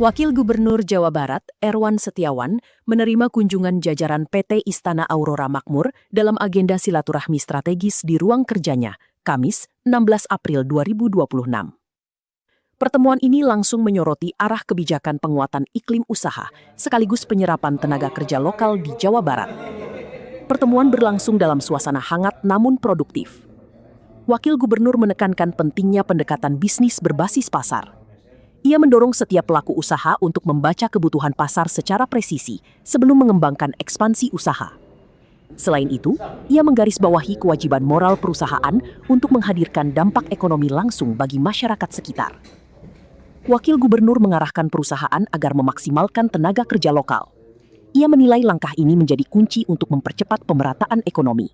Wakil Gubernur Jawa Barat, Erwan Setiawan, menerima kunjungan jajaran PT Istana Aurora Makmur dalam agenda silaturahmi strategis di ruang kerjanya, Kamis, 16 April 2026. Pertemuan ini langsung menyoroti arah kebijakan penguatan iklim usaha, sekaligus penyerapan tenaga kerja lokal di Jawa Barat. Pertemuan berlangsung dalam suasana hangat namun produktif. Wakil Gubernur menekankan pentingnya pendekatan bisnis berbasis pasar. Ia mendorong setiap pelaku usaha untuk membaca kebutuhan pasar secara presisi sebelum mengembangkan ekspansi usaha. Selain itu, ia menggarisbawahi kewajiban moral perusahaan untuk menghadirkan dampak ekonomi langsung bagi masyarakat sekitar. Wakil Gubernur mengarahkan perusahaan agar memaksimalkan tenaga kerja lokal. Ia menilai langkah ini menjadi kunci untuk mempercepat pemerataan ekonomi.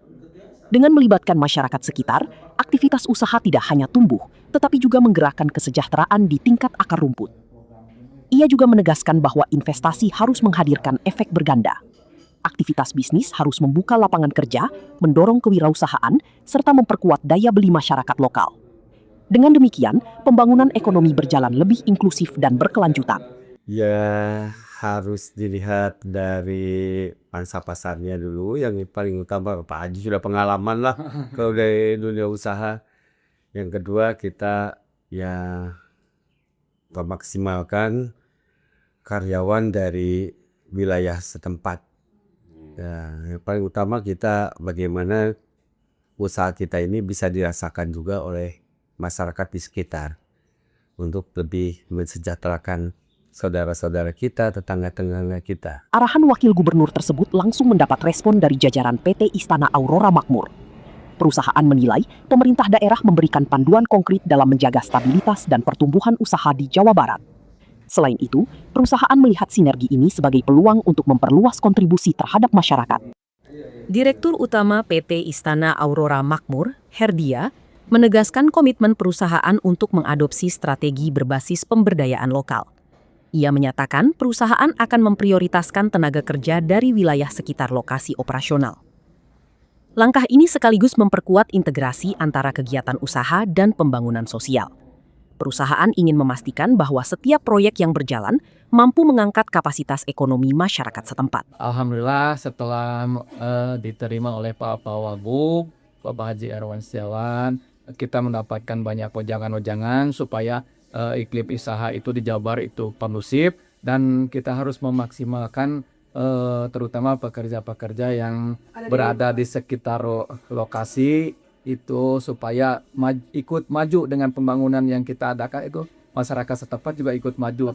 Dengan melibatkan masyarakat sekitar, aktivitas usaha tidak hanya tumbuh, tetapi juga menggerakkan kesejahteraan di tingkat akar rumput. Ia juga menegaskan bahwa investasi harus menghadirkan efek berganda. Aktivitas bisnis harus membuka lapangan kerja, mendorong kewirausahaan, serta memperkuat daya beli masyarakat lokal. Dengan demikian, pembangunan ekonomi berjalan lebih inklusif dan berkelanjutan. Ya, harus dilihat dari pangsa pasarnya dulu. Yang paling utama Pak Haji sudah pengalaman lah kalau dari dunia usaha. Yang kedua, kita ya memaksimalkan karyawan dari wilayah setempat. Ya, yang paling utama kita bagaimana usaha kita ini bisa dirasakan juga oleh masyarakat di sekitar untuk lebih mensejahterakan saudara-saudara kita, tetangga-tetangga kita. Arahan Wakil Gubernur tersebut langsung mendapat respon dari jajaran PT Istana Aurora Makmur. Perusahaan menilai pemerintah daerah memberikan panduan konkret dalam menjaga stabilitas dan pertumbuhan usaha di Jawa Barat. Selain itu, perusahaan melihat sinergi ini sebagai peluang untuk memperluas kontribusi terhadap masyarakat. Direktur Utama PT Istana Aurora Makmur, Herdia, menegaskan komitmen perusahaan untuk mengadopsi strategi berbasis pemberdayaan lokal. Ia menyatakan perusahaan akan memprioritaskan tenaga kerja dari wilayah sekitar lokasi operasional. Langkah ini sekaligus memperkuat integrasi antara kegiatan usaha dan pembangunan sosial. Perusahaan ingin memastikan bahwa setiap proyek yang berjalan mampu mengangkat kapasitas ekonomi masyarakat setempat. Alhamdulillah setelah diterima oleh Pak Wagub, Bapak Haji Erwan Setiawan, kita mendapatkan banyak wejangan-wejangan supaya iklim usaha itu di Jawa Barat itu kondusif, dan kita harus memaksimalkan terutama pekerja-pekerja yang berada di sekitar lokasi itu supaya ikut maju dengan pembangunan yang kita adakan itu, masyarakat setempat juga ikut maju,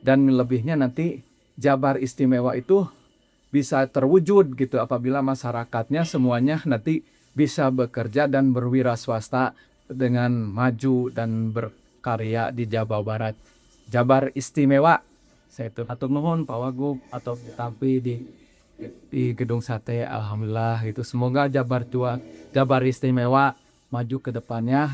dan lebihnya nanti Jabar Istimewa itu bisa terwujud gitu apabila masyarakatnya semuanya nanti bisa bekerja dan berwira swasta dengan maju dan berkarya di Jawa Barat. Jabar Istimewa. Saya itu atur nuhun Pak Wagub atau tapi di Gedung Sate, alhamdulillah itu semoga Jabar Istimewa maju ke depannya.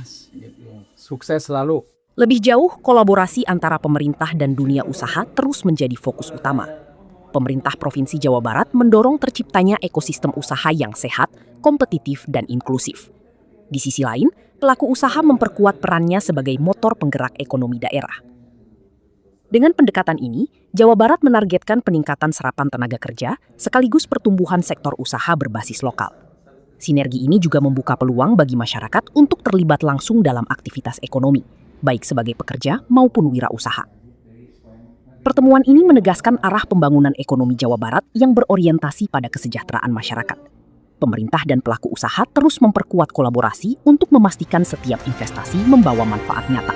Sukses selalu. Lebih jauh, kolaborasi antara pemerintah dan dunia usaha terus menjadi fokus utama. Pemerintah Provinsi Jawa Barat mendorong terciptanya ekosistem usaha yang sehat, kompetitif, dan inklusif. Di sisi lain, pelaku usaha memperkuat perannya sebagai motor penggerak ekonomi daerah. Dengan pendekatan ini, Jawa Barat menargetkan peningkatan serapan tenaga kerja sekaligus pertumbuhan sektor usaha berbasis lokal. Sinergi ini juga membuka peluang bagi masyarakat untuk terlibat langsung dalam aktivitas ekonomi, baik sebagai pekerja maupun wirausaha. Pertemuan ini menegaskan arah pembangunan ekonomi Jawa Barat yang berorientasi pada kesejahteraan masyarakat. Pemerintah dan pelaku usaha terus memperkuat kolaborasi untuk memastikan setiap investasi membawa manfaat nyata.